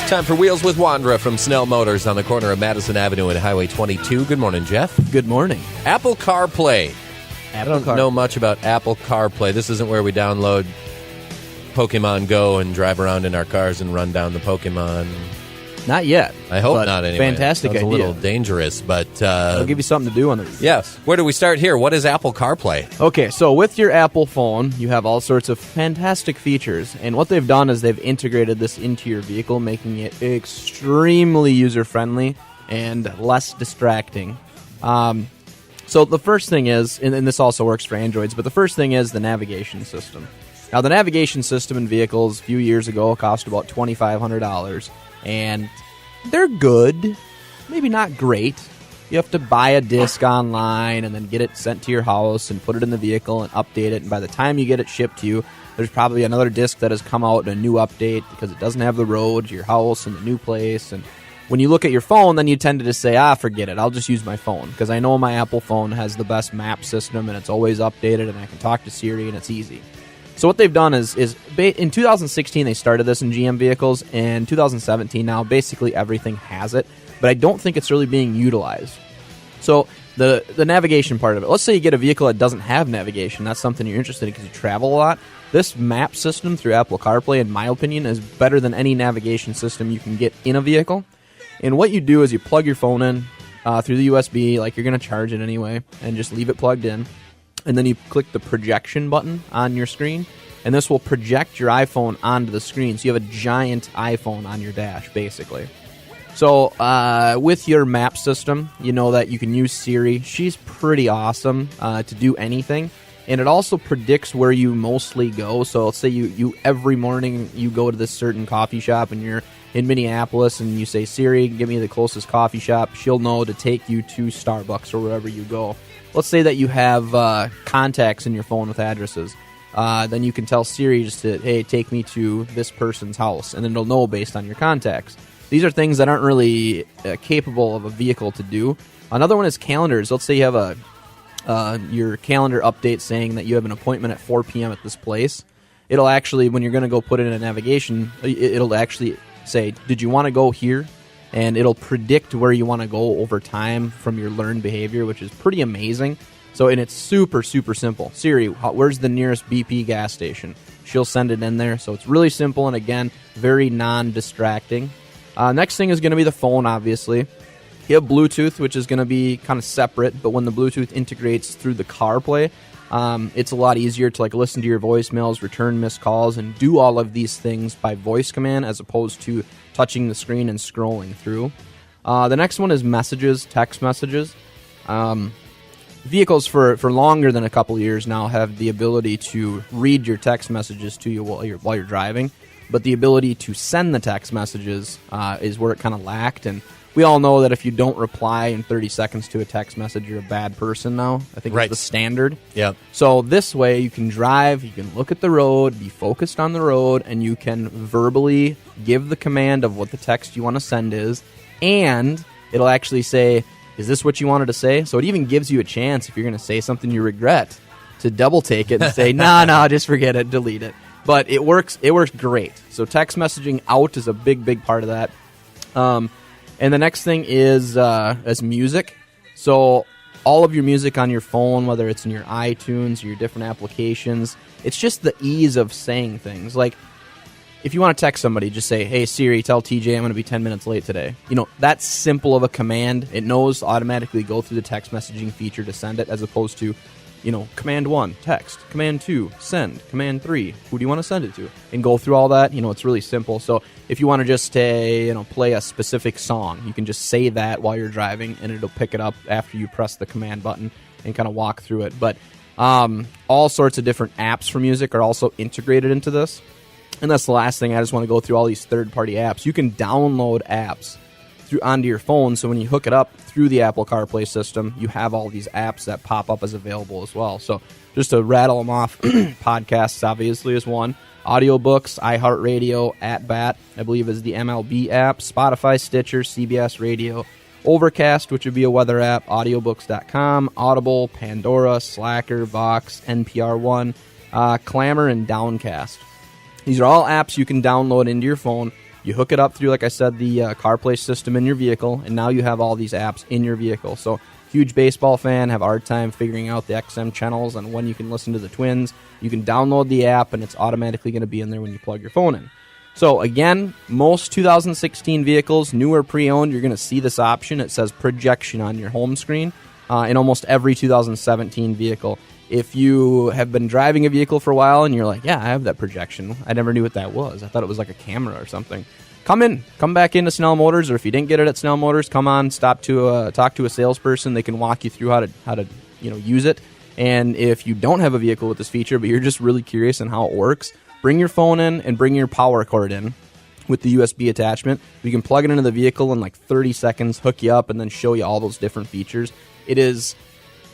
Time for Wheels with Wondra from Snell Motors on the corner of Madison Avenue and Highway 22. Good morning, Jeff. Good morning. Apple CarPlay. I don't Car- know much about Apple CarPlay. This isn't where we download Pokemon Go and drive around in our cars and run down the Pokemon. Not yet. I hope not anyway. Fantastic Sounds idea. a little dangerous, but... I'll give you something to do on the review. Yes. Where do we start here? What is Apple CarPlay? Okay, so with your Apple phone, you have all sorts of fantastic features. And what they've done is they've integrated this into your vehicle, making it extremely user-friendly and less distracting. So the first thing is, and this also works for Androids, but the first thing is the navigation system. Now, the navigation system in vehicles a few years ago cost about $2,500, and they're good, maybe not great. You have to buy a disc online and then get it sent to your house and put it in the vehicle and update it, and by the time you get it shipped to you, there's probably another disc that has come out in a new update because it doesn't have the road to your house and the new place. And when you look at your phone, then you tend to just say, forget it, I'll just use my phone, because I know my Apple phone has the best map system and it's always updated and I can talk to Siri and it's easy. So what they've done is in 2016 they started this in GM vehicles, and 2017 now basically everything has it, but I don't think it's really being utilized. So the navigation part of it, let's say you get a vehicle that doesn't have navigation, that's something you're interested in because you travel a lot. This map system through Apple CarPlay, in my opinion, is better than any navigation system you can get in a vehicle. And what you do is you plug your phone in through the USB, like you're going to charge it anyway, and just leave it plugged in. And then you click the projection button on your screen, and this will project your iPhone onto the screen. So you have a giant iPhone on your dash, basically. So with your map system, you know that you can use Siri. She's pretty awesome to do anything. And it also predicts where you mostly go. So let's say you every morning you go to this certain coffee shop and you're in Minneapolis and you say, Siri, give me the closest coffee shop. She'll know to take you to Starbucks or wherever you go. Let's say that you have contacts in your phone with addresses. Then you can tell Siri just to, hey, take me to this person's house. And then it'll know based on your contacts. These are things that aren't really capable of a vehicle to do. Another one is calendars. Let's say you have your calendar update saying that you have an appointment at 4 p.m. at this place. It'll actually, when you're going to go put it in a navigation, it'll actually say, did you want to go here? And it'll predict where you want to go over time from your learned behavior, which is pretty amazing. So, and it's super, super simple. Siri, where's the nearest BP gas station? She'll send it in there. So it's really simple and, again, very non-distracting. Next thing is going to be the phone, obviously. You have Bluetooth, which is going to be kind of separate, but when the Bluetooth integrates through the CarPlay, it's a lot easier to listen to your voicemails, return missed calls, and do all of these things by voice command as opposed to touching the screen and scrolling through. The next one is messages, text messages. Vehicles for longer than a couple years now have the ability to read your text messages to you while you're driving, but the ability to send the text messages is where it kind of lacked. And we all know that if you don't reply in 30 seconds to a text message, you're a bad person now. I think it's the standard. Yep. So this way you can drive, you can look at the road, be focused on the road, and you can verbally give the command of what the text you want to send is, and it'll actually say, is this what you wanted to say? So it even gives you a chance, if you're going to say something you regret, to double take it and say, no, just forget it, delete it. But it works great. So text messaging out is a big, big part of that. And the next thing is music. So all of your music on your phone, whether it's in your iTunes or your different applications, it's just the ease of saying things. Like, if you want to text somebody, just say, hey, Siri, tell TJ I'm going to be 10 minutes late today. That's simple of a command. It knows to automatically go through the text messaging feature to send it, as opposed to, command 1, text, command 2, send, command 3, who do you want to send it to? And go through all that. It's really simple. So if you want to just play a specific song, you can just say that while you're driving, and it'll pick it up after you press the command button and kind of walk through it. But all sorts of different apps for music are also integrated into this. And that's the last thing. I just want to go through all these third-party apps. You can download apps onto your phone, so when you hook it up through the Apple CarPlay system, you have all these apps that pop up as available as well. So just to rattle them off, podcasts obviously is one. Audiobooks, iHeartRadio, AtBat, I believe is the MLB app, Spotify, Stitcher, CBS Radio, Overcast, which would be a weather app, audiobooks.com, Audible, Pandora, Slacker, Vox, NPR One, Clamor, and Downcast. These are all apps you can download into your phone, You hook it up through, like I said, the CarPlay system in your vehicle, and now you have all these apps in your vehicle. So, huge baseball fan, have a hard time figuring out the XM channels and when you can listen to the Twins. You can download the app, and it's automatically going to be in there when you plug your phone in. So, again, most 2016 vehicles, new or pre-owned, you're going to see this option. It says projection on your home screen in almost every 2017 vehicle. If you have been driving a vehicle for a while and you're like, yeah, I have that projection. I never knew what that was. I thought it was like a camera or something. Come back into Snell Motors, or if you didn't get it at Snell Motors, come on, talk to a salesperson. They can walk you through how to use it. And if you don't have a vehicle with this feature, but you're just really curious on how it works, bring your phone in and bring your power cord in with the USB attachment. You can plug it into the vehicle in like 30 seconds, hook you up, and then show you all those different features. It is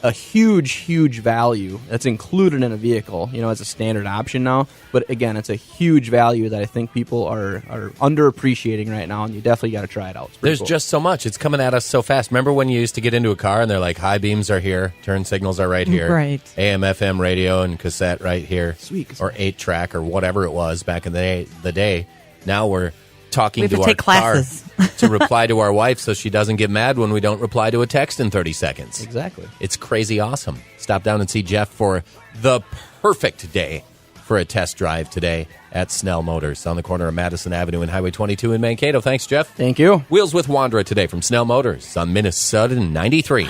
a huge value that's included in a vehicle, as a standard option now. But again, it's a huge value that I think people are underappreciating right now, and you definitely got to try it out. There's cool. just so much. It's coming at us so fast. Remember when you used to get into a car and they're like, high beams are here, turn signals are right here, right? AM, FM radio and cassette right here, sweet, or 8-track or whatever it was back in the day. Now we're talking to our take classes. car to reply to our wife so she doesn't get mad when we don't reply to a text in 30 seconds. Exactly. It's crazy awesome. Stop down and see Jeff for the perfect day for a test drive today at Snell Motors on the corner of Madison Avenue and Highway 22 in Mankato. Thanks, Jeff. Thank you. Wheels with Wondra today from Snell Motors on Minnesota 93.